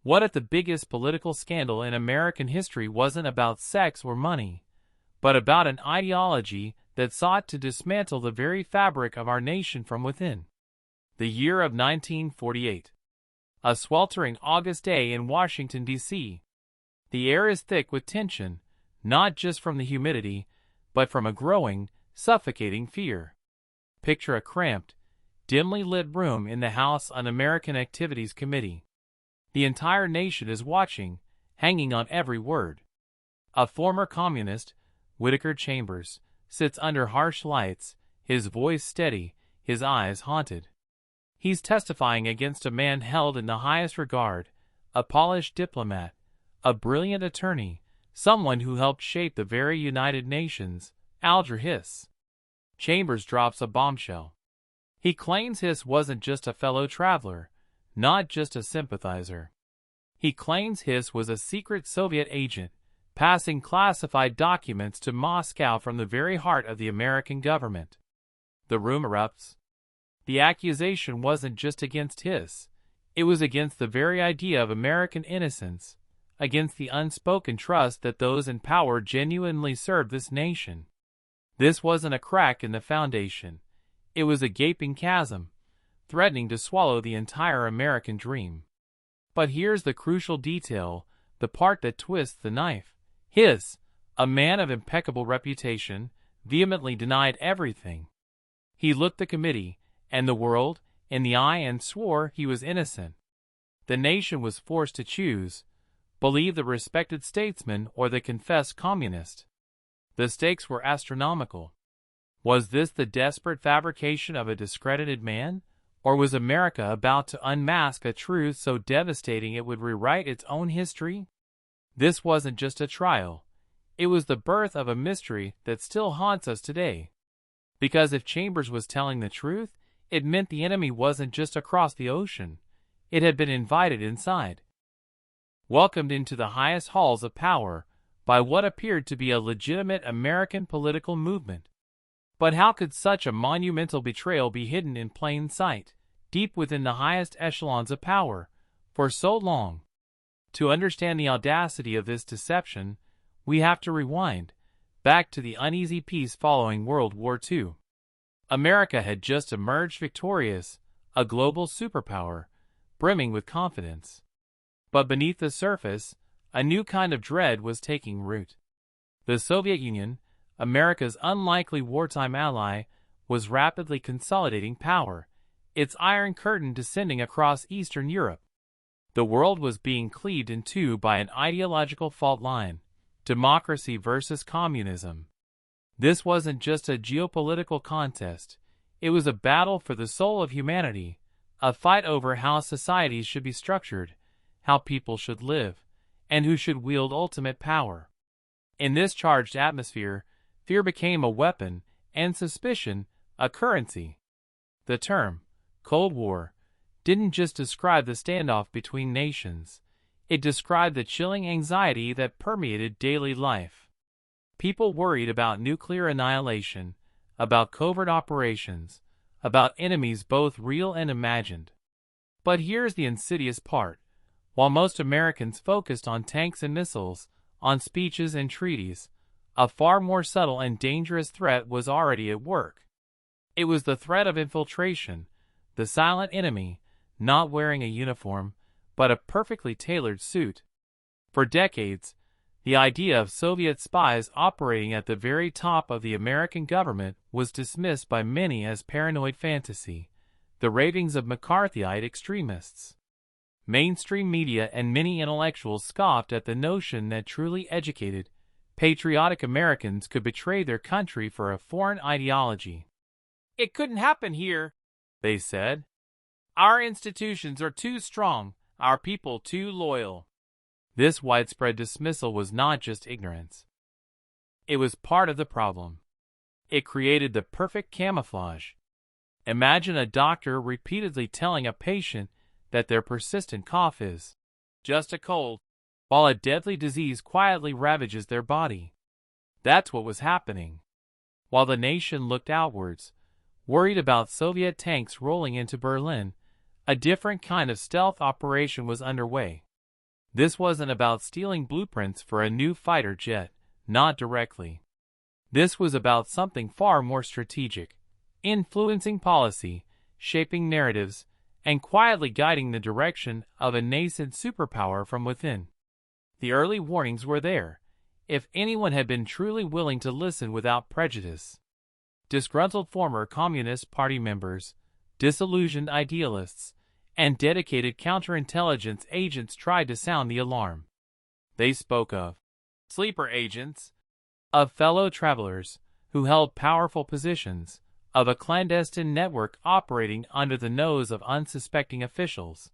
What if the biggest political scandal in American history wasn't about sex or money, but about an ideology that sought to dismantle the very fabric of our nation from within? The year of 1948. A sweltering August day in Washington, D.C. The air is thick with tension, not just from the humidity, but from a growing, suffocating fear. Picture a cramped, dimly lit room in the House Un-American Activities Committee. The entire nation is watching, hanging on every word. A former communist, Whittaker Chambers, sits under harsh lights, his voice steady, his eyes haunted. He's testifying against a man held in the highest regard, a polished diplomat, a brilliant attorney, someone who helped shape the very United Nations, Alger Hiss. Chambers drops a bombshell. He claims Hiss wasn't just a fellow traveler, not just a sympathizer. He claims Hiss was a secret Soviet agent, passing classified documents to Moscow from the very heart of the American government. The room erupts. The accusation wasn't just against Hiss, it was against the very idea of American innocence, against the unspoken trust that those in power genuinely served this nation. This wasn't a crack in the foundation, it was a gaping chasm, threatening to swallow the entire American dream. But here's the crucial detail, the part that twists the knife. Hiss, a man of impeccable reputation, vehemently denied everything. He looked the committee, and the world, in the eye and swore he was innocent. The nation was forced to choose, believe the respected statesman or the confessed communist. The stakes were astronomical. Was this the desperate fabrication of a discredited man? Or was America about to unmask a truth so devastating it would rewrite its own history? This wasn't just a trial. It was the birth of a mystery that still haunts us today. Because if Chambers was telling the truth, it meant the enemy wasn't just across the ocean. It had been invited inside. Welcomed into the highest halls of power by what appeared to be a legitimate American political movement. But how could such a monumental betrayal be hidden in plain sight, deep within the highest echelons of power, for so long? To understand the audacity of this deception, we have to rewind, back to the uneasy peace following World War II. America had just emerged victorious, a global superpower, brimming with confidence. But beneath the surface, a new kind of dread was taking root. The Soviet Union, America's unlikely wartime ally, was rapidly consolidating power, its iron curtain descending across Eastern Europe. The world was being cleaved in two by an ideological fault line, democracy versus communism. This wasn't just a geopolitical contest, it was a battle for the soul of humanity, a fight over how societies should be structured, how people should live, and who should wield ultimate power. In this charged atmosphere, fear became a weapon, and suspicion, a currency. The term, Cold War, didn't just describe the standoff between nations, it described the chilling anxiety that permeated daily life. People worried about nuclear annihilation, about covert operations, about enemies both real and imagined. But here's the insidious part. While most Americans focused on tanks and missiles, on speeches and treaties, a far more subtle and dangerous threat was already at work. It was the threat of infiltration, the silent enemy, not wearing a uniform, but a perfectly tailored suit. For decades, the idea of Soviet spies operating at the very top of the American government was dismissed by many as paranoid fantasy, the ravings of McCarthyite extremists. Mainstream media and many intellectuals scoffed at the notion that truly educated, patriotic Americans could betray their country for a foreign ideology. "It couldn't happen here," they said. "Our institutions are too strong, our people too loyal." This widespread dismissal was not just ignorance. It was part of the problem. It created the perfect camouflage. Imagine a doctor repeatedly telling a patient that their persistent cough is just a cold, while a deadly disease quietly ravages their body. That's what was happening. While the nation looked outwards, worried about Soviet tanks rolling into Berlin, a different kind of stealth operation was underway. This wasn't about stealing blueprints for a new fighter jet, not directly. This was about something far more strategic, influencing policy, shaping narratives, and quietly guiding the direction of a nascent superpower from within. The early warnings were there, if anyone had been truly willing to listen without prejudice. Disgruntled former Communist Party members, disillusioned idealists, and dedicated counterintelligence agents tried to sound the alarm. They spoke of sleeper agents, of fellow travelers who held powerful positions, of a clandestine network operating under the nose of unsuspecting officials.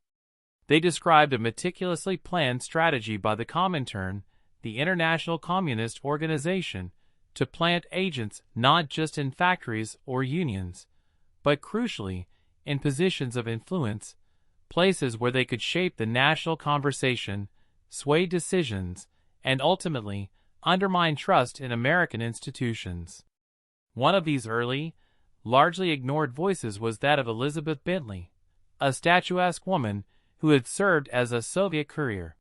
They described a meticulously planned strategy by the Comintern, the International Communist Organization, to plant agents not just in factories or unions, but crucially in positions of influence, places where they could shape the national conversation, sway decisions, and ultimately undermine trust in American institutions. One of these early, largely ignored voices was that of Elizabeth Bentley, a statuesque woman who had served as a Soviet courier.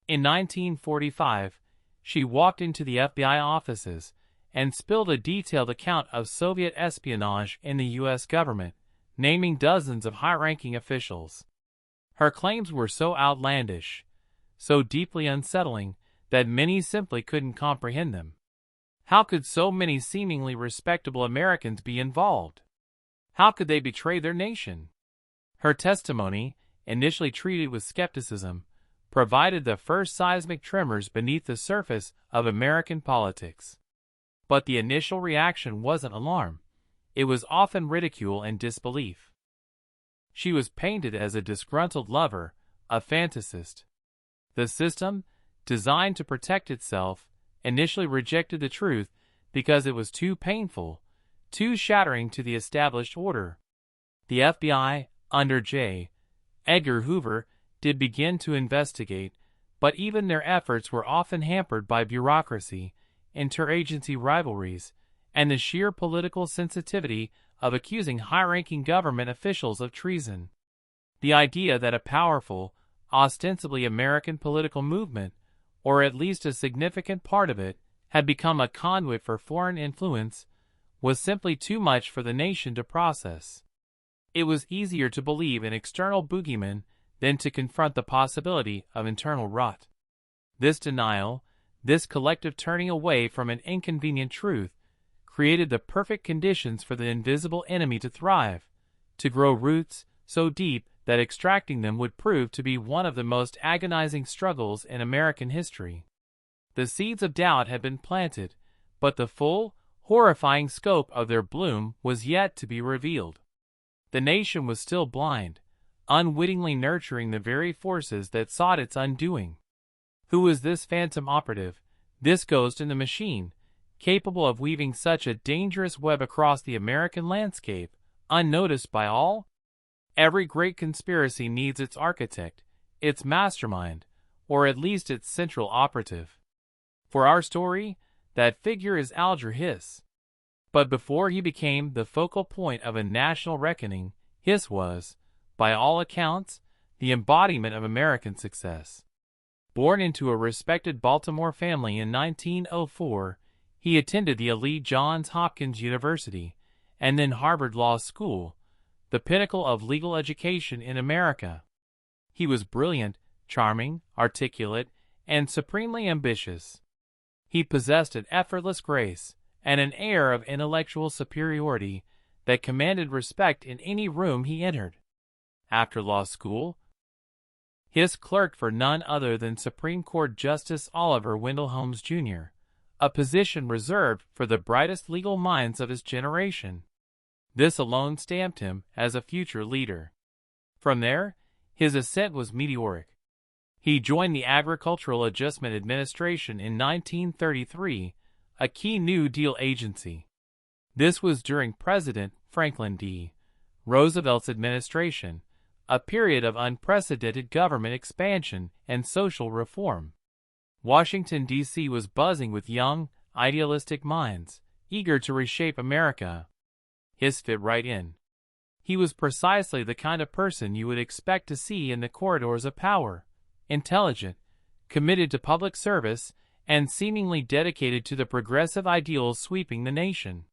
In 1945, she walked into the FBI offices and spilled a detailed account of Soviet espionage in the U.S. government, naming dozens of high-ranking officials. Her claims were so outlandish, so deeply unsettling, that many simply couldn't comprehend them. How could so many seemingly respectable Americans be involved? How could they betray their nation? Her testimony, initially treated with skepticism, provided the first seismic tremors beneath the surface of American politics. But the initial reaction wasn't alarm. It was often ridicule and disbelief. She was painted as a disgruntled lover, a fantasist. The system, designed to protect itself, initially rejected the truth because it was too painful, too shattering to the established order. The FBI, under J. Edgar Hoover, did begin to investigate, but even their efforts were often hampered by bureaucracy, interagency rivalries, and the sheer political sensitivity of accusing high-ranking government officials of treason. The idea that a powerful, ostensibly American political movement, or at least a significant part of it, had become a conduit for foreign influence, was simply too much for the nation to process. It was easier to believe in external boogeymen than to confront the possibility of internal rot. This denial, this collective turning away from an inconvenient truth, created the perfect conditions for the invisible enemy to thrive, to grow roots so deep that extracting them would prove to be one of the most agonizing struggles in American history. The seeds of doubt had been planted, but the full, horrifying scope of their bloom was yet to be revealed. The nation was still blind, unwittingly nurturing the very forces that sought its undoing. Who was this phantom operative, this ghost in the machine, capable of weaving such a dangerous web across the American landscape, unnoticed by all? Every great conspiracy needs its architect, its mastermind, or at least its central operative. For our story, that figure is Alger Hiss. But before he became the focal point of a national reckoning, Hiss was, by all accounts, the embodiment of American success. Born into a respected Baltimore family in 1904, he attended the elite Johns Hopkins University and then Harvard Law School, the pinnacle of legal education in America. He was brilliant, charming, articulate, and supremely ambitious. He possessed an effortless grace and an air of intellectual superiority that commanded respect in any room he entered. After law school, Hiss clerked for none other than Supreme Court Justice Oliver Wendell Holmes, Jr., a position reserved for the brightest legal minds of his generation. This alone stamped him as a future leader. From there, his ascent was meteoric. He joined the Agricultural Adjustment Administration in 1933, a key New Deal agency. This was during President Franklin D. Roosevelt's administration, a period of unprecedented government expansion and social reform. Washington, D.C. was buzzing with young, idealistic minds, eager to reshape America. Hiss fit right in. He was precisely the kind of person you would expect to see in the corridors of power, intelligent, committed to public service, and seemingly dedicated to the progressive ideals sweeping the nation.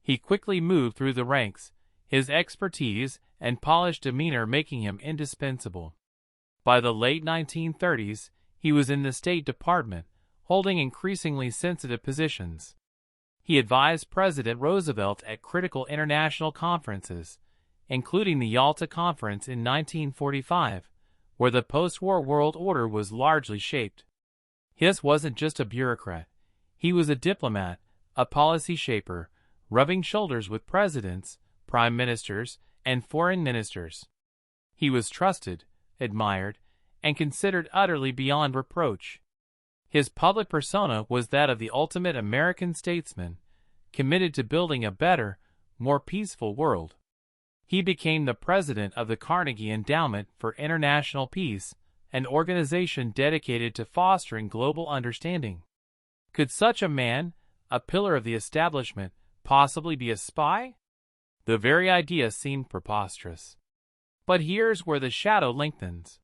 He quickly moved through the ranks, his expertise and polished demeanor making him indispensable. By the late 1930s, he was in the State Department, holding increasingly sensitive positions. He advised President Roosevelt at critical international conferences, including the Yalta Conference in 1945, where the post-war world order was largely shaped. Hiss wasn't just a bureaucrat. He was a diplomat, a policy shaper, rubbing shoulders with presidents, prime ministers, and foreign ministers. He was trusted, admired, and considered utterly beyond reproach. His public persona was that of the ultimate American statesman, committed to building a better, more peaceful world. He became the president of the Carnegie Endowment for International Peace, an organization dedicated to fostering global understanding. Could such a man, a pillar of the establishment, possibly be a spy? The very idea seemed preposterous. But here's where the shadow lengthens.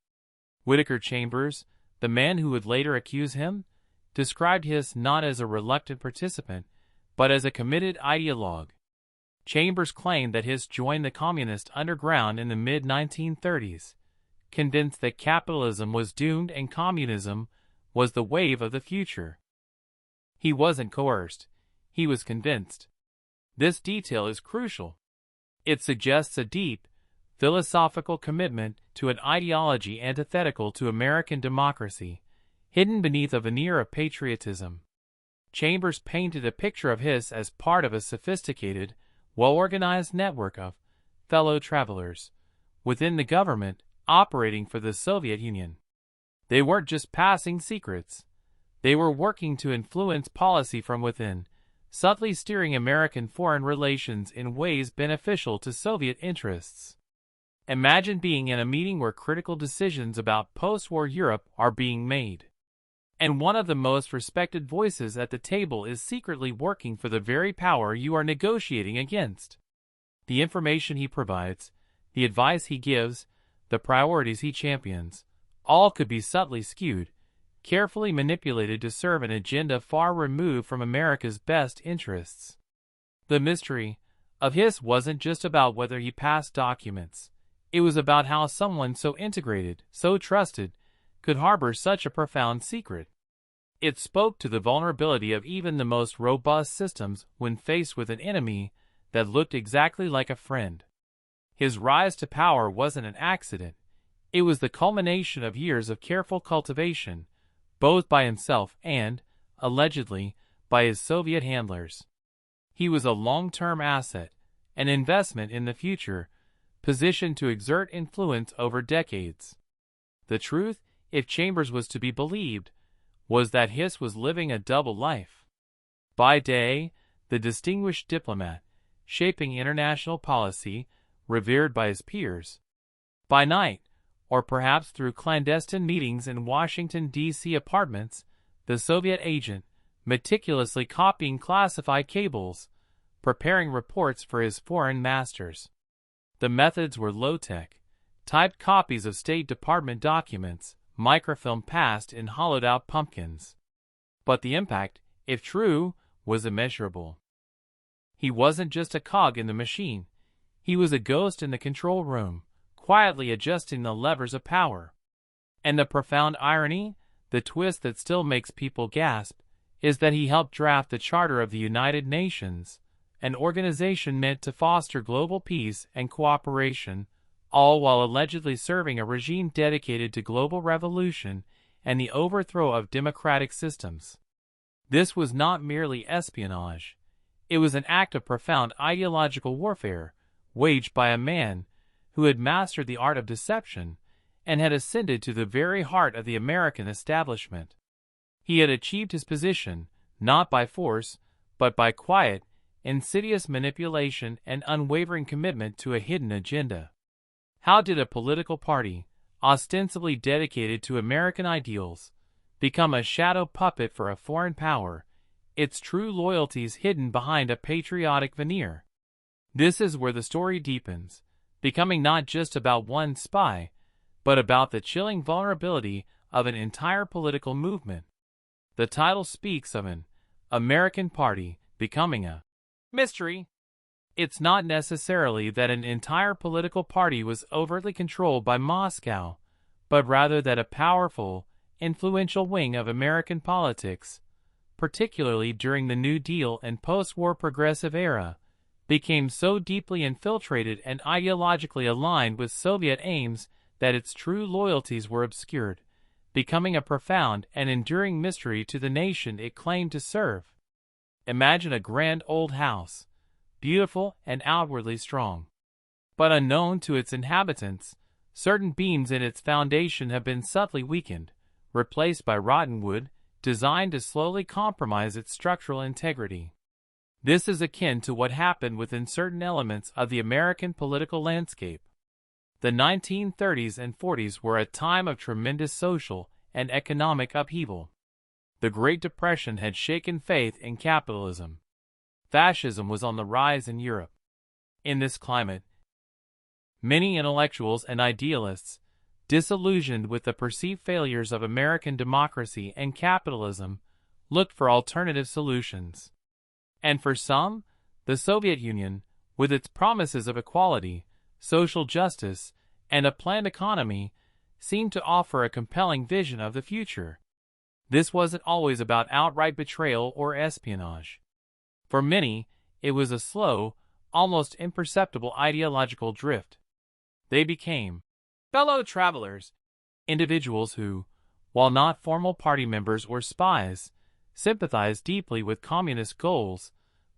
Whittaker Chambers, the man who would later accuse him, described Hiss not as a reluctant participant, but as a committed ideologue. Chambers claimed that Hiss joined the communist underground in the mid-1930s, convinced that capitalism was doomed and communism was the wave of the future. He wasn't coerced. He was convinced. This detail is crucial. It suggests a deep, philosophical commitment to an ideology antithetical to American democracy, hidden beneath a veneer of patriotism. Chambers painted a picture of Hiss as part of a sophisticated, well-organized network of fellow travelers within the government operating for the Soviet Union. They weren't just passing secrets. They were working to influence policy from within, subtly steering American foreign relations in ways beneficial to Soviet interests. Imagine being in a meeting where critical decisions about post-war Europe are being made. And one of the most respected voices at the table is secretly working for the very power you are negotiating against. The information he provides, the advice he gives, the priorities he champions, all could be subtly skewed, carefully manipulated to serve an agenda far removed from America's best interests. The mystery of Hiss wasn't just about whether he passed documents. It was about how someone so integrated, so trusted, could harbor such a profound secret. It spoke to the vulnerability of even the most robust systems when faced with an enemy that looked exactly like a friend. His rise to power wasn't an accident. It was the culmination of years of careful cultivation, both by himself and, allegedly, by his Soviet handlers. He was a long-term asset, an investment in the future, positioned to exert influence over decades. The truth, if Chambers was to be believed, was that Hiss was living a double life. By day, the distinguished diplomat, shaping international policy, revered by his peers. By night, or perhaps through clandestine meetings in Washington, D.C. apartments, the Soviet agent, meticulously copying classified cables, preparing reports for his foreign masters. The methods were low-tech, typed copies of State Department documents, microfilm passed in hollowed-out pumpkins. But the impact, if true, was immeasurable. He wasn't just a cog in the machine. He was a ghost in the control room, quietly adjusting the levers of power. And the profound irony, the twist that still makes people gasp, is that he helped draft the Charter of the United Nations, an organization meant to foster global peace and cooperation, all while allegedly serving a regime dedicated to global revolution and the overthrow of democratic systems. This was not merely espionage. It was an act of profound ideological warfare, waged by a man who had mastered the art of deception and had ascended to the very heart of the American establishment. He had achieved his position, not by force, but by quiet, insidious manipulation and unwavering commitment to a hidden agenda. How did a political party, ostensibly dedicated to American ideals, become a shadow puppet for a foreign power, its true loyalties hidden behind a patriotic veneer? This is where the story deepens, becoming not just about one spy, but about the chilling vulnerability of an entire political movement. The title speaks of an American party becoming a mystery. It's not necessarily that an entire political party was overtly controlled by Moscow, but rather that a powerful, influential wing of American politics, particularly during the New Deal and post-war progressive era, became so deeply infiltrated and ideologically aligned with Soviet aims that its true loyalties were obscured, becoming a profound and enduring mystery to the nation it claimed to serve. Imagine a grand old house, beautiful and outwardly strong. But unknown to its inhabitants, certain beams in its foundation have been subtly weakened, replaced by rotten wood, designed to slowly compromise its structural integrity. This is akin to what happened within certain elements of the American political landscape. The 1930s and 40s were a time of tremendous social and economic upheaval. The Great Depression had shaken faith in capitalism. Fascism was on the rise in Europe. In this climate, many intellectuals and idealists, disillusioned with the perceived failures of American democracy and capitalism, looked for alternative solutions. And for some, the Soviet Union, with its promises of equality, social justice, and a planned economy, seemed to offer a compelling vision of the future. This wasn't always about outright betrayal or espionage. For many, it was a slow, almost imperceptible ideological drift. They became fellow travelers, individuals who, while not formal party members or spies, sympathized deeply with communist goals,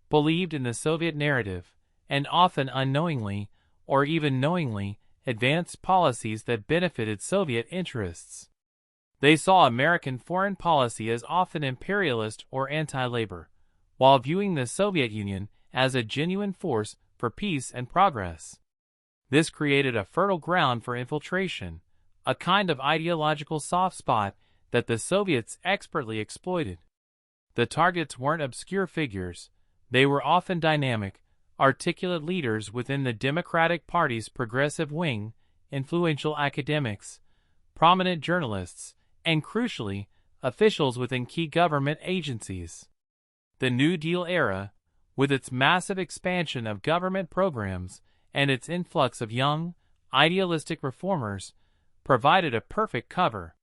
believed in the Soviet narrative, and often unknowingly, or even knowingly, advanced policies that benefited Soviet interests. They saw American foreign policy as often imperialist or anti-labor, while viewing the Soviet Union as a genuine force for peace and progress. This created a fertile ground for infiltration, a kind of ideological soft spot that the Soviets expertly exploited. The targets weren't obscure figures, they were often dynamic, articulate leaders within the Democratic Party's progressive wing, influential academics, prominent journalists, and crucially, officials within key government agencies. The New Deal era, with its massive expansion of government programs and its influx of young, idealistic reformers, provided a perfect cover.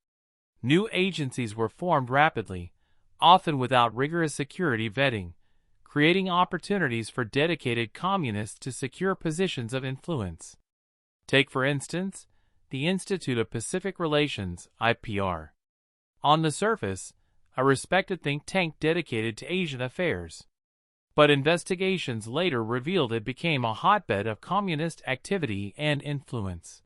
New agencies were formed rapidly, often without rigorous security vetting, creating opportunities for dedicated communists to secure positions of influence. Take, for instance, the Institute of Pacific Relations, IPR. On the surface, a respected think tank dedicated to Asian affairs. But investigations later revealed it became a hotbed of communist activity and influence.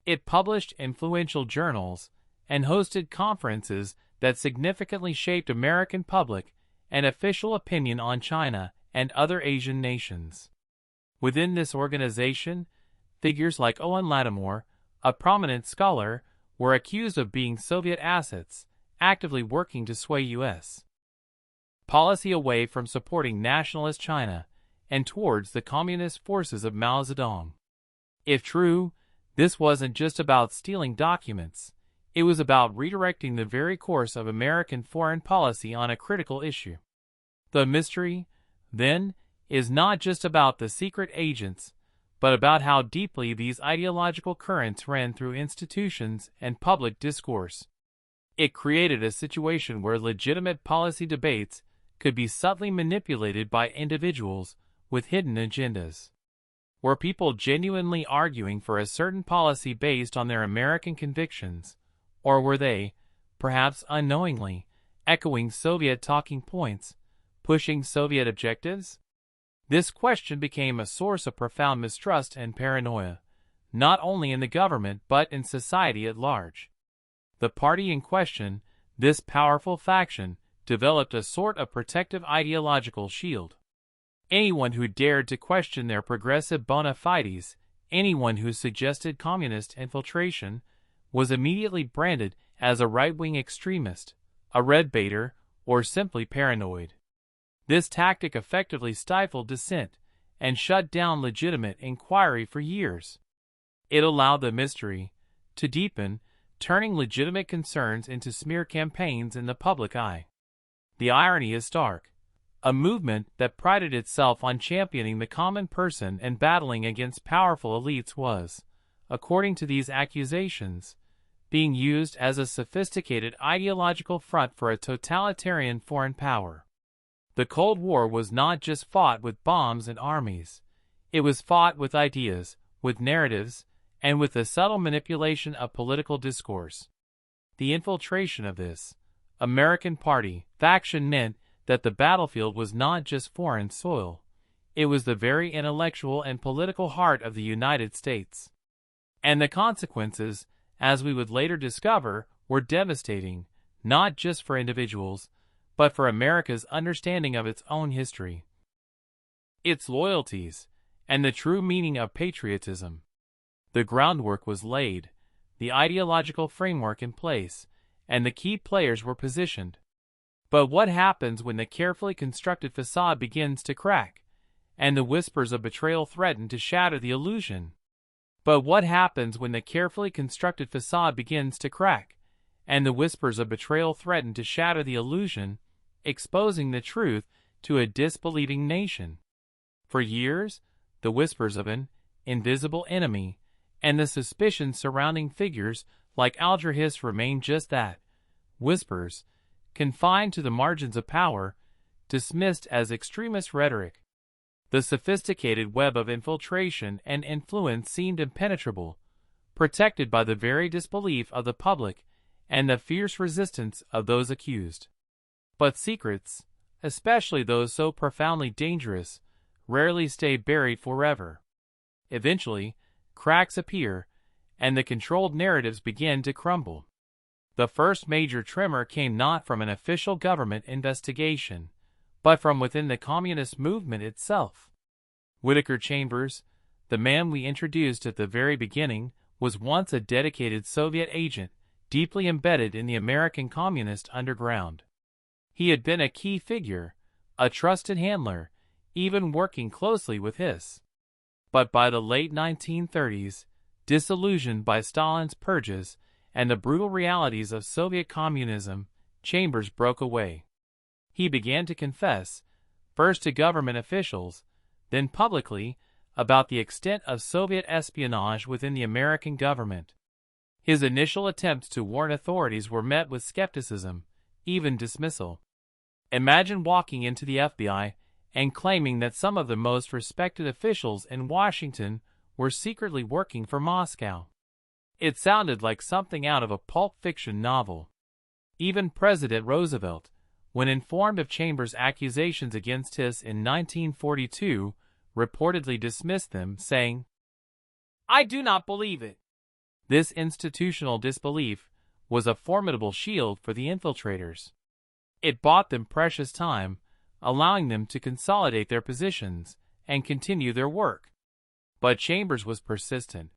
It published influential journals and hosted conferences that significantly shaped American public and official opinion on China and other Asian nations. Within this organization, figures like Owen Lattimore, a prominent scholar, were accused of being Soviet assets, actively working to sway U.S. policy away from supporting nationalist China and towards the communist forces of Mao Zedong. If true, this wasn't just about stealing documents, it was about redirecting the very course of American foreign policy on a critical issue. The mystery, then, is not just about the secret agents, but about how deeply these ideological currents ran through institutions and public discourse. It created a situation where legitimate policy debates could be subtly manipulated by individuals with hidden agendas. Were people genuinely arguing for a certain policy based on their American convictions, or were they, perhaps unknowingly, echoing Soviet talking points, pushing Soviet objectives? This question became a source of profound mistrust and paranoia, not only in the government but in society at large. The party in question, this powerful faction, developed a sort of protective ideological shield. Anyone who dared to question their progressive bona fides, anyone who suggested communist infiltration, was immediately branded as a right-wing extremist, a red baiter, or simply paranoid. This tactic effectively stifled dissent and shut down legitimate inquiry for years. It allowed the mystery to deepen, turning legitimate concerns into smear campaigns in the public eye. The irony is stark. A movement that prided itself on championing the common person and battling against powerful elites was, according to these accusations, being used as a sophisticated ideological front for a totalitarian foreign power. The Cold War was not just fought with bombs and armies. It was fought with ideas, with narratives, and with the subtle manipulation of political discourse. The infiltration of this American Party faction meant that the battlefield was not just foreign soil. It was the very intellectual and political heart of the United States. And the consequences, as we would later discover, were devastating, not just for individuals, but for America's understanding of its own history, its loyalties, and the true meaning of patriotism. The groundwork was laid, the ideological framework in place, and the key players were positioned. But what happens when the carefully constructed facade begins to crack, and the whispers of betrayal threaten to shatter the illusion? But what happens when the carefully constructed facade begins to crack, and the whispers of betrayal threaten to shatter the illusion, exposing the truth to a disbelieving nation? For years, the whispers of an invisible enemy and the suspicions surrounding figures like Alger Hiss remained just that, whispers, confined to the margins of power, dismissed as extremist rhetoric. The sophisticated web of infiltration and influence seemed impenetrable, protected by the very disbelief of the public and the fierce resistance of those accused. But secrets, especially those so profoundly dangerous, rarely stay buried forever. Eventually, cracks appear, and the controlled narratives begin to crumble. The first major tremor came not from an official government investigation, but from within the communist movement itself. Whittaker Chambers, the man we introduced at the very beginning, was once a dedicated Soviet agent, deeply embedded in the American communist underground. He had been a key figure, a trusted handler, even working closely with Hiss. But by the late 1930s, disillusioned by Stalin's purges and the brutal realities of Soviet communism, Chambers broke away. He began to confess, first to government officials, then publicly, about the extent of Soviet espionage within the American government. His initial attempts to warn authorities were met with skepticism, even dismissal. Imagine walking into the FBI and claiming that some of the most respected officials in Washington were secretly working for Moscow. It sounded like something out of a pulp fiction novel. Even President Roosevelt, when informed of Chambers' accusations against Hiss in 1942, reportedly dismissed them, saying, "I do not believe it." This institutional disbelief was a formidable shield for the infiltrators. It bought them precious time, allowing them to consolidate their positions and continue their work. But Chambers was persistent.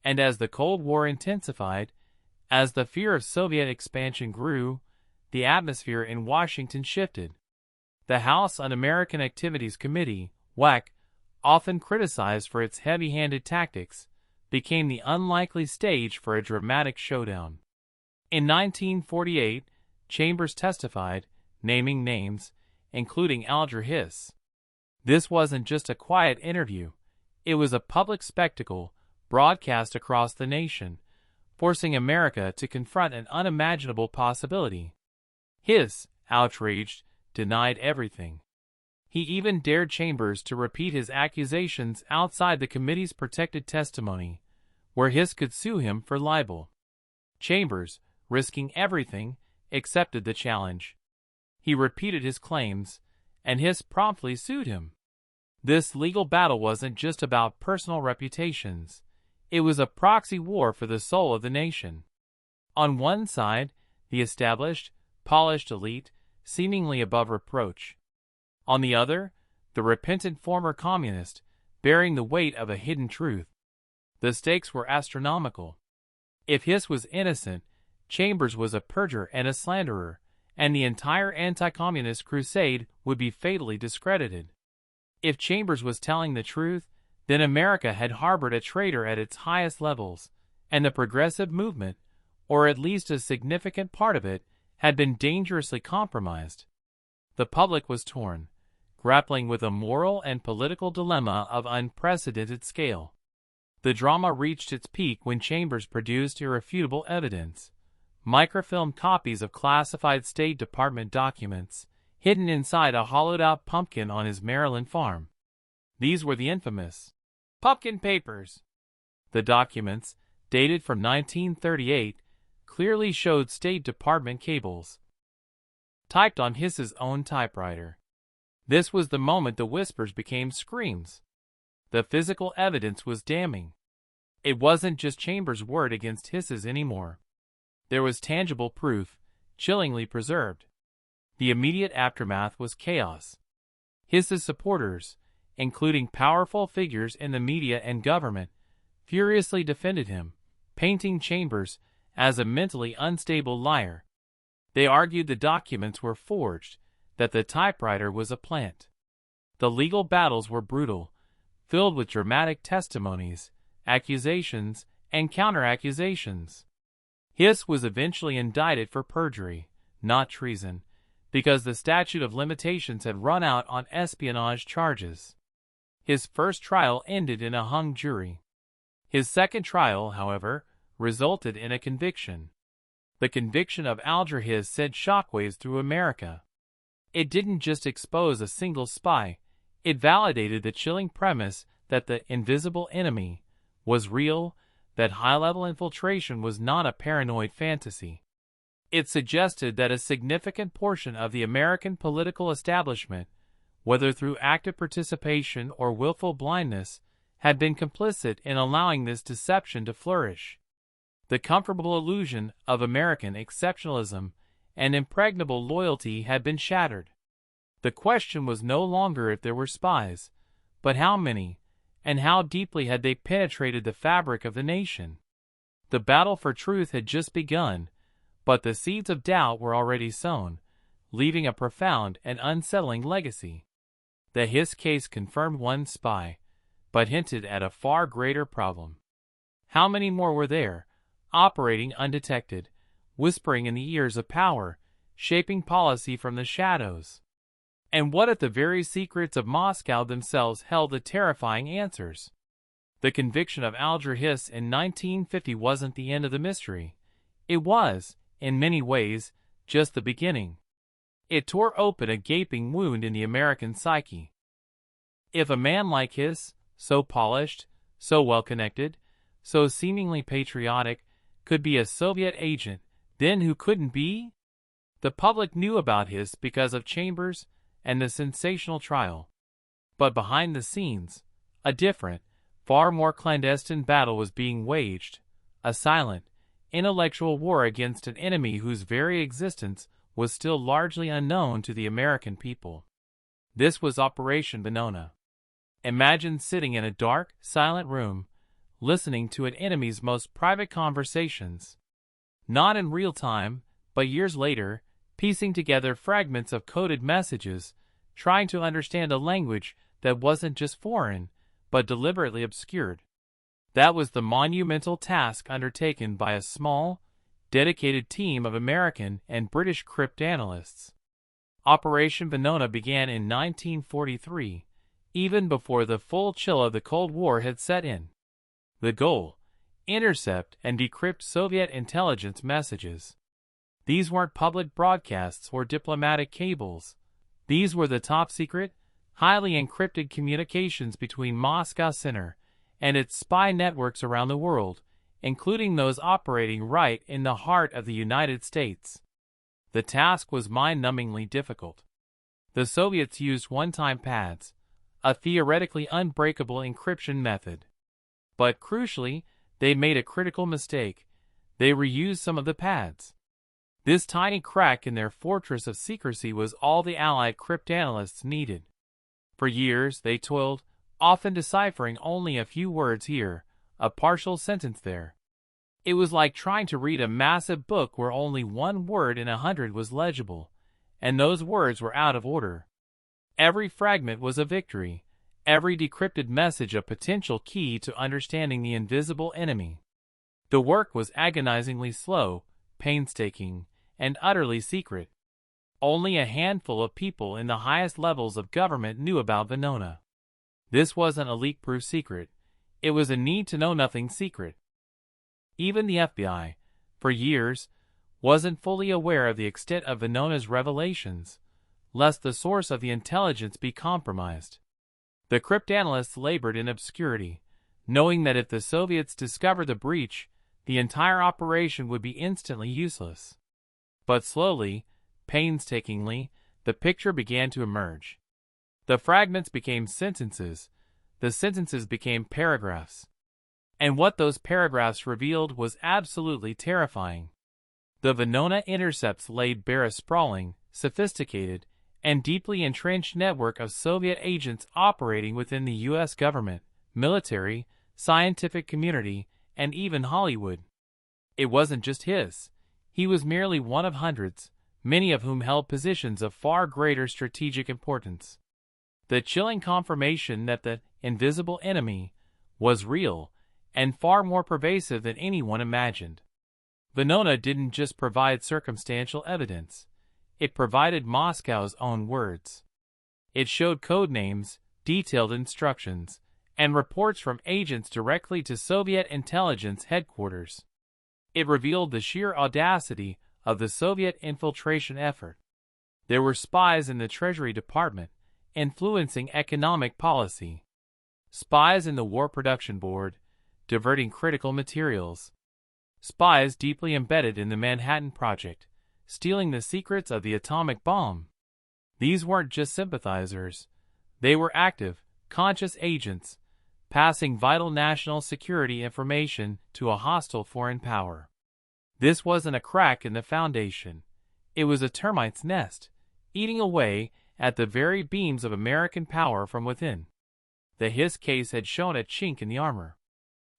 And as the Cold War intensified, as the fear of Soviet expansion grew, the atmosphere in Washington shifted. The House Un-American Activities Committee, WAC, often criticized for its heavy-handed tactics, became the unlikely stage for a dramatic showdown. In 1948, Chambers testified, naming names, including Alger Hiss. This wasn't just a quiet interview. It was a public spectacle, broadcast across the nation, forcing America to confront an unimaginable possibility. Hiss, outraged, denied everything. He even dared Chambers to repeat his accusations outside the committee's protected testimony, where Hiss could sue him for libel. Chambers, risking everything, accepted the challenge. He repeated his claims, and Hiss promptly sued him. This legal battle wasn't just about personal reputations. It was a proxy war for the soul of the nation. On one side, the established, polished elite, seemingly above reproach. On the other, the repentant former communist, bearing the weight of a hidden truth. The stakes were astronomical. If Hiss was innocent, Chambers was a perjurer and a slanderer, and the entire anti-communist crusade would be fatally discredited. If Chambers was telling the truth, then America had harbored a traitor at its highest levels, and the progressive movement, or at least a significant part of it, had been dangerously compromised. The public was torn, grappling with a moral and political dilemma of unprecedented scale. The drama reached its peak when Chambers produced irrefutable evidence, microfilmed copies of classified State Department documents, hidden inside a hollowed-out pumpkin on his Maryland farm. These were the infamous Pumpkin Papers. The documents, dated from 1938, clearly showed State Department cables, typed on Hiss's own typewriter. This was the moment the whispers became screams. The physical evidence was damning. It wasn't just Chambers' word against Hiss's anymore. There was tangible proof, chillingly preserved. The immediate aftermath was chaos. Hiss's supporters, including powerful figures in the media and government, furiously defended him, painting Chambers as a mentally unstable liar. They argued the documents were forged, that the typewriter was a plant. The legal battles were brutal, filled with dramatic testimonies, accusations, and counter-accusations. Hiss was eventually indicted for perjury, not treason, because the statute of limitations had run out on espionage charges. His first trial ended in a hung jury. His second trial, however, resulted in a conviction. The conviction of Alger Hiss sent shockwaves through America. It didn't just expose a single spy, it validated the chilling premise that the invisible enemy was real, that high-level infiltration was not a paranoid fantasy. It suggested that a significant portion of the American political establishment, whether through active participation or willful blindness, had been complicit in allowing this deception to flourish. The comfortable illusion of American exceptionalism and impregnable loyalty had been shattered. The question was no longer if there were spies, but how many, and how deeply had they penetrated the fabric of the nation. The battle for truth had just begun, but the seeds of doubt were already sown, leaving a profound and unsettling legacy. The Hiss case confirmed one spy, but hinted at a far greater problem. How many more were there, operating undetected, whispering in the ears of power, shaping policy from the shadows? And what if the very secrets of Moscow themselves held the terrifying answers? The conviction of Alger Hiss in 1950 wasn't the end of the mystery. It was, in many ways, just the beginning. It tore open a gaping wound in the American psyche. If a man like Hiss, so polished, so well-connected, so seemingly patriotic, could be a Soviet agent, then who couldn't be? The public knew about Hiss because of Chambers and the sensational trial. But behind the scenes, a different, far more clandestine battle was being waged, a silent, intellectual war against an enemy whose very existence was still largely unknown to the American people. This was Operation VENONA. Imagine sitting in a dark, silent room, listening to an enemy's most private conversations. Not in real time, but years later, piecing together fragments of coded messages, trying to understand a language that wasn't just foreign, but deliberately obscured. That was the monumental task undertaken by a small, dedicated team of American and British cryptanalysts. Operation VENONA began in 1943, even before the full chill of the Cold War had set in. The goal: intercept and decrypt Soviet intelligence messages. These weren't public broadcasts or diplomatic cables. These were the top-secret, highly encrypted communications between Moscow Center and its spy networks around the world, including those operating right in the heart of the United States. The task was mind-numbingly difficult. The Soviets used one-time pads, a theoretically unbreakable encryption method. But crucially, they made a critical mistake. They reused some of the pads. This tiny crack in their fortress of secrecy was all the Allied cryptanalysts needed. For years they toiled, often deciphering only a few words here, a partial sentence there. It was like trying to read a massive book where only one word in 100 was legible, and those words were out of order. Every fragment was a victory, every decrypted message a potential key to understanding the invisible enemy. The work was agonizingly slow, painstaking, and utterly secret. Only a handful of people in the highest levels of government knew about VENONA. This wasn't a leak-proof secret. It was a need-to-know-nothing secret. Even the FBI, for years, wasn't fully aware of the extent of VENONA's revelations, lest the source of the intelligence be compromised. The cryptanalysts labored in obscurity, knowing that if the Soviets discovered the breach, the entire operation would be instantly useless. But slowly, painstakingly, the picture began to emerge. The fragments became sentences, the sentences became paragraphs. And what those paragraphs revealed was absolutely terrifying. The VENONA intercepts laid bare a sprawling, sophisticated, and deeply entrenched network of Soviet agents operating within the U.S. government, military, scientific community, and even Hollywood. It wasn't just Hiss. He was merely one of hundreds, many of whom held positions of far greater strategic importance. The chilling confirmation that the invisible enemy was real and far more pervasive than anyone imagined. VENONA didn't just provide circumstantial evidence. It provided Moscow's own words. It showed code names, detailed instructions, and reports from agents directly to Soviet intelligence headquarters. It revealed the sheer audacity of the Soviet infiltration effort. There were spies in the Treasury Department, influencing economic policy. Spies in the War Production Board, diverting critical materials. Spies deeply embedded in the Manhattan Project, stealing the secrets of the atomic bomb. These weren't just sympathizers. They were active, conscious agents, passing vital national security information to a hostile foreign power. This wasn't a crack in the foundation. It was a termite's nest, eating away at the very beams of American power from within. The Hiss case had shown a chink in the armor.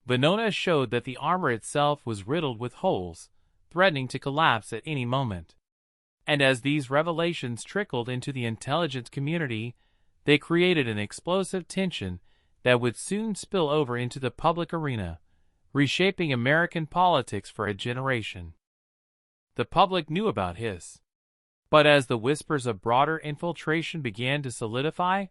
VENONA showed that the armor itself was riddled with holes, threatening to collapse at any moment. And as these revelations trickled into the intelligence community, they created an explosive tension that would soon spill over into the public arena, reshaping American politics for a generation. The public knew about Hiss. But as the whispers of broader infiltration began to solidify,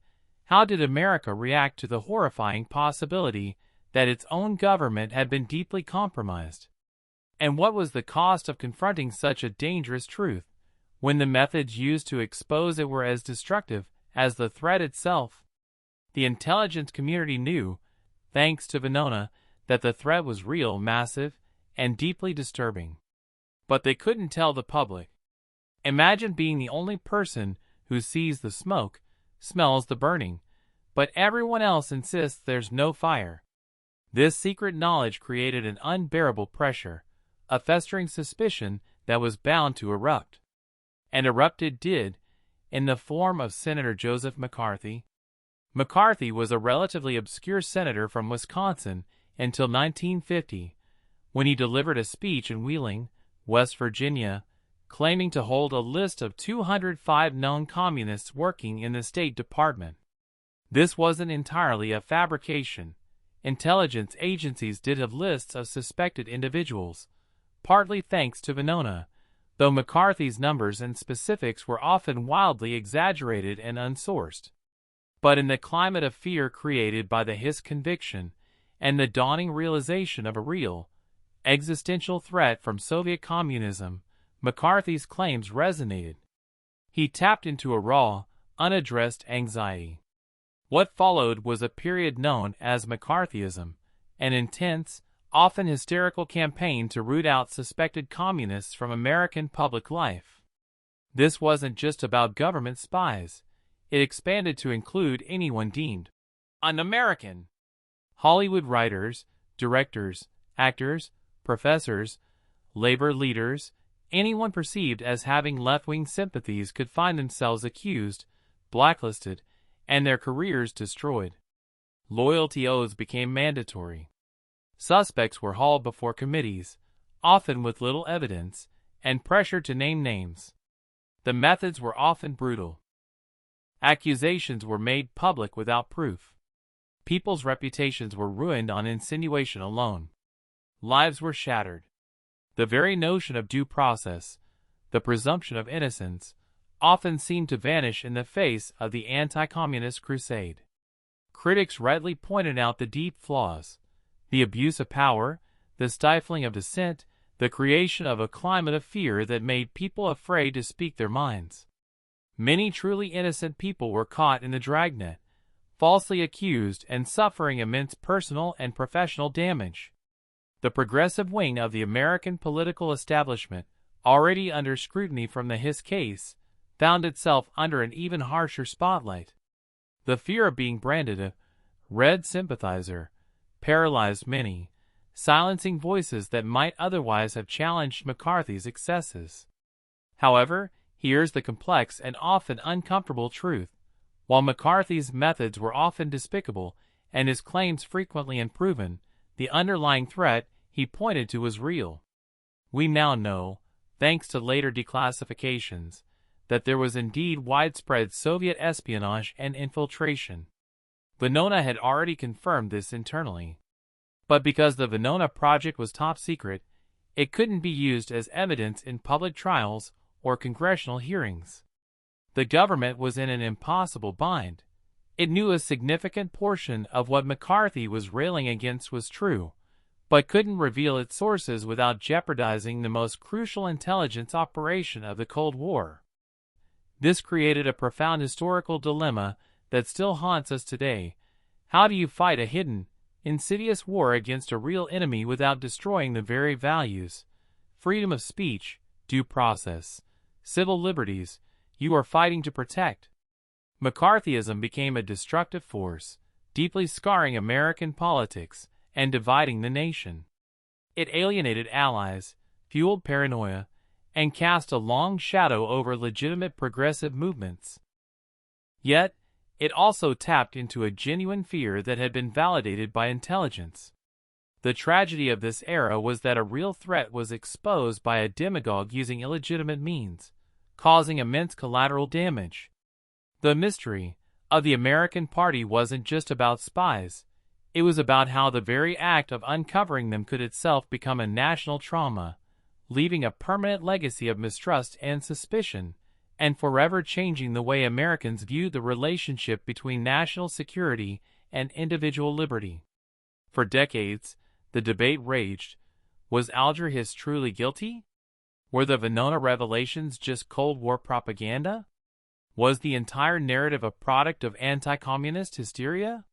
how did America react to the horrifying possibility that its own government had been deeply compromised? And what was the cost of confronting such a dangerous truth, when the methods used to expose it were as destructive as the threat itself? The intelligence community knew, thanks to VENONA, that the threat was real, massive, and deeply disturbing. But they couldn't tell the public. Imagine being the only person who sees the smoke, smells the burning, but everyone else insists there's no fire. This secret knowledge created an unbearable pressure, a festering suspicion that was bound to erupt. And erupt it did, in the form of Senator Joseph McCarthy. McCarthy was a relatively obscure senator from Wisconsin until 1950, when he delivered a speech in Wheeling, West Virginia, claiming to hold a list of 205 known communists working in the State Department. This wasn't entirely a fabrication. Intelligence agencies did have lists of suspected individuals, partly thanks to VENONA, though McCarthy's numbers and specifics were often wildly exaggerated and unsourced. But in the climate of fear created by the Hiss conviction and the dawning realization of a real, existential threat from Soviet communism, McCarthy's claims resonated. He tapped into a raw, unaddressed anxiety. What followed was a period known as McCarthyism, an intense, often hysterical campaign to root out suspected communists from American public life. This wasn't just about government spies. It expanded to include anyone deemed un-American. Hollywood writers, directors, actors, professors, labor leaders, anyone perceived as having left-wing sympathies could find themselves accused, blacklisted, and their careers destroyed. Loyalty oaths became mandatory. Suspects were hauled before committees, often with little evidence, and pressured to name names. The methods were often brutal. Accusations were made public without proof. People's reputations were ruined on insinuation alone. lives were shattered. The very notion of due process, the presumption of innocence, often seemed to vanish in the face of the anti-communist crusade. Critics rightly pointed out the deep flaws, the abuse of power, the stifling of dissent, the creation of a climate of fear that made people afraid to speak their minds. Many truly innocent people were caught in the dragnet, falsely accused and suffering immense personal and professional damage. The progressive wing of the American political establishment, already under scrutiny from the Hiss case, found itself under an even harsher spotlight. The fear of being branded a red sympathizer paralyzed many, silencing voices that might otherwise have challenged McCarthy's excesses. However, here's the complex and often uncomfortable truth. While McCarthy's methods were often despicable and his claims frequently unproven, the underlying threat he pointed to was real. We now know, thanks to later declassifications, that there was indeed widespread Soviet espionage and infiltration. VENONA had already confirmed this internally. But because the VENONA Project was top secret, it couldn't be used as evidence in public trials or congressional hearings. The government was in an impossible bind. It knew a significant portion of what McCarthy was railing against was true, but couldn't reveal its sources without jeopardizing the most crucial intelligence operation of the Cold War. This created a profound historical dilemma that still haunts us today. How do you fight a hidden, insidious war against a real enemy without destroying the very values, freedom of speech, due process, civil liberties, you are fighting to protect? McCarthyism became a destructive force, deeply scarring American politics and dividing the nation. It alienated allies, fueled paranoia, and cast a long shadow over legitimate progressive movements. Yet, it also tapped into a genuine fear that had been validated by intelligence. The tragedy of this era was that a real threat was exposed by a demagogue using illegitimate means, causing immense collateral damage. The mystery of the American Party wasn't just about spies. It was about how the very act of uncovering them could itself become a national trauma, leaving a permanent legacy of mistrust and suspicion, and forever changing the way Americans viewed the relationship between national security and individual liberty. For decades, the debate raged. Was Alger Hiss truly guilty? Were the VENONA revelations just Cold War propaganda? Was the entire narrative a product of anti-communist hysteria?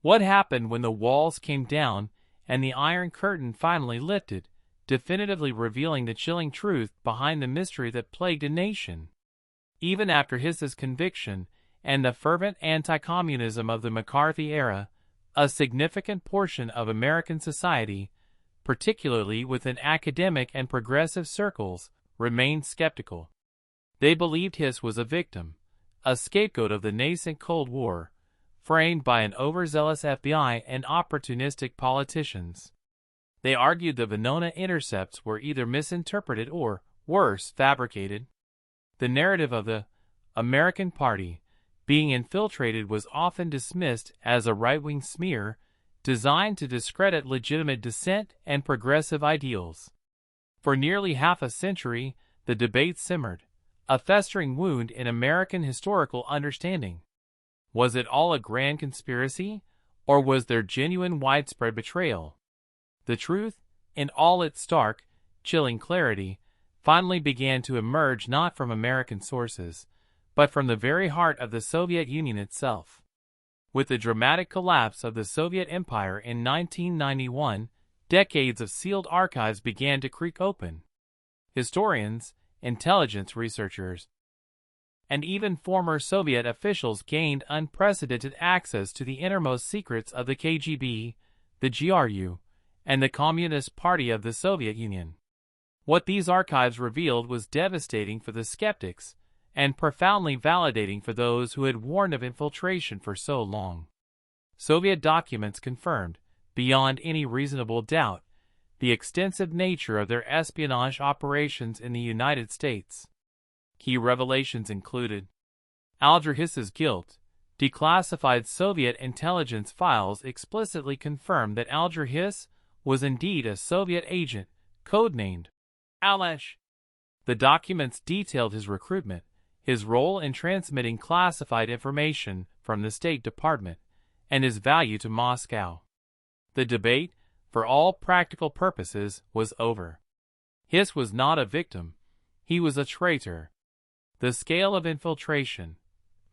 What happened when the walls came down and the Iron Curtain finally lifted, definitively revealing the chilling truth behind the mystery that plagued a nation? Even after Hiss's conviction and the fervent anti-communism of the McCarthy era, a significant portion of American society, particularly within academic and progressive circles, remained skeptical. They believed Hiss was a victim, a scapegoat of the nascent Cold War, framed by an overzealous FBI and opportunistic politicians. They argued the VENONA intercepts were either misinterpreted or, worse, fabricated. The narrative of the American Party being infiltrated was often dismissed as a right-wing smear designed to discredit legitimate dissent and progressive ideals. For nearly half a century, the debate simmered, a festering wound in American historical understanding. Was it all a grand conspiracy, or was there genuine widespread betrayal? The truth, in all its stark, chilling clarity, finally began to emerge not from American sources, but from the very heart of the Soviet Union itself. With the dramatic collapse of the Soviet Empire in 1991, decades of sealed archives began to creak open. Historians, intelligence researchers, and even former Soviet officials gained unprecedented access to the innermost secrets of the KGB, the GRU, and the Communist Party of the Soviet Union. What these archives revealed was devastating for the skeptics and profoundly validating for those who had warned of infiltration for so long. Soviet documents confirmed, beyond any reasonable doubt, the extensive nature of their espionage operations in the United States. Key revelations included Alger Hiss's guilt. Declassified Soviet intelligence files explicitly confirmed that Alger Hiss was indeed a Soviet agent, codenamed Alger. The documents detailed his recruitment, his role in transmitting classified information from the State Department, and his value to Moscow. The debate, for all practical purposes, was over. Hiss was not a victim. He was a traitor. The scale of infiltration.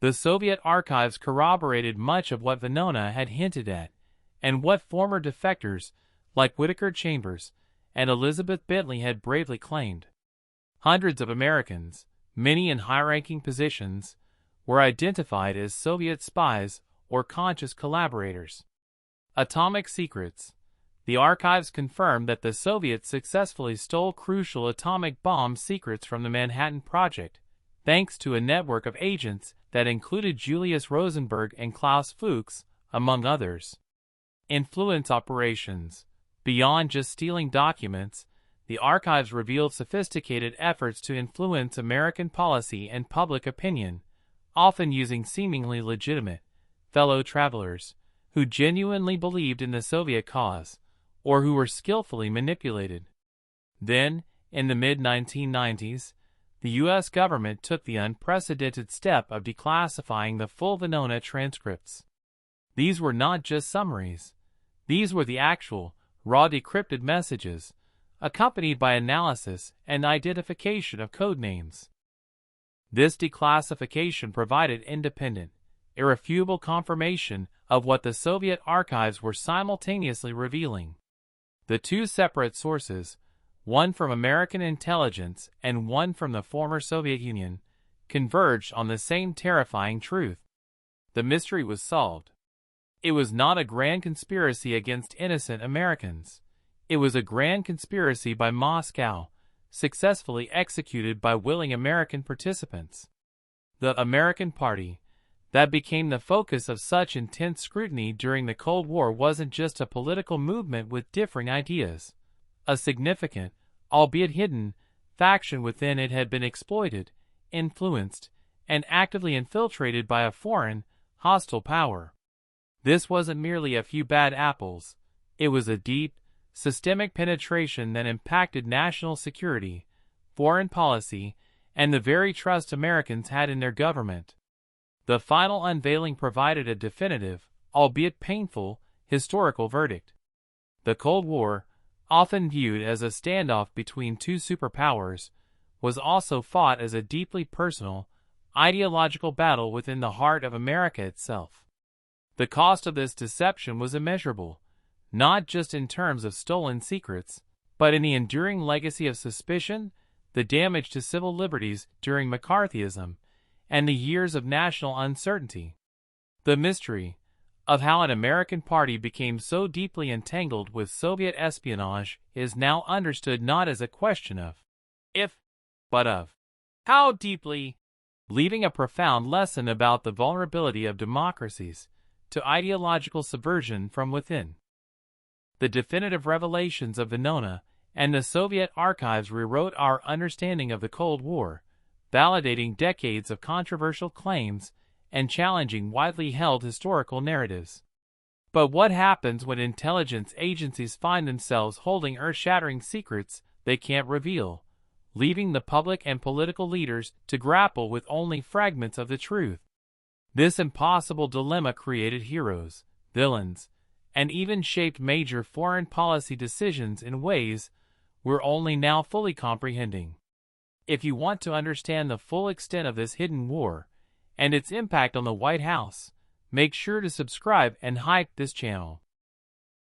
The Soviet archives corroborated much of what VENONA had hinted at, and what former defectors, like Whittaker Chambers and Elizabeth Bentley, had bravely claimed. Hundreds of Americans, many in high-ranking positions, were identified as Soviet spies or conscious collaborators. Atomic secrets. The archives confirmed that the Soviets successfully stole crucial atomic bomb secrets from the Manhattan Project, thanks to a network of agents that included Julius Rosenberg and Klaus Fuchs, among others. Influence operations. Beyond just stealing documents, the archives revealed sophisticated efforts to influence American policy and public opinion, often using seemingly legitimate fellow travelers who genuinely believed in the Soviet cause, or who were skillfully manipulated. Then, in the mid-1990s, the U.S. government took the unprecedented step of declassifying the full VENONA transcripts. These were not just summaries. These were the actual, raw decrypted messages, accompanied by analysis and identification of code names. This declassification provided independent, irrefutable confirmation of what the Soviet archives were simultaneously revealing. The two separate sources, one from American intelligence and one from the former Soviet Union, converged on the same terrifying truth. The mystery was solved. It was not a grand conspiracy against innocent Americans. It was a grand conspiracy by Moscow, successfully executed by willing American participants. The American Party, that became the focus of such intense scrutiny during the Cold War, wasn't just a political movement with differing ideas. A significant, albeit hidden, faction within it had been exploited, influenced, and actively infiltrated by a foreign, hostile power. This wasn't merely a few bad apples. It was a deep, systemic penetration that impacted national security, foreign policy, and the very trust Americans had in their government. The final unveiling provided a definitive, albeit painful, historical verdict. The Cold War, often viewed as a standoff between two superpowers, was also fought as a deeply personal, ideological battle within the heart of America itself. The cost of this deception was immeasurable, not just in terms of stolen secrets, but in the enduring legacy of suspicion, the damage to civil liberties during McCarthyism, and the years of national uncertainty. The mystery of how an American party became so deeply entangled with Soviet espionage is now understood not as a question of if, but of how deeply, leaving a profound lesson about the vulnerability of democracies to ideological subversion from within. The definitive revelations of VENONA and the Soviet archives rewrote our understanding of the Cold War, validating decades of controversial claims and challenging widely held historical narratives. But what happens when intelligence agencies find themselves holding earth-shattering secrets they can't reveal, leaving the public and political leaders to grapple with only fragments of the truth? This impossible dilemma created heroes, villains, and even shaped major foreign policy decisions in ways we're only now fully comprehending. If you want to understand the full extent of this hidden war and its impact on the White House, make sure to subscribe and hype this channel.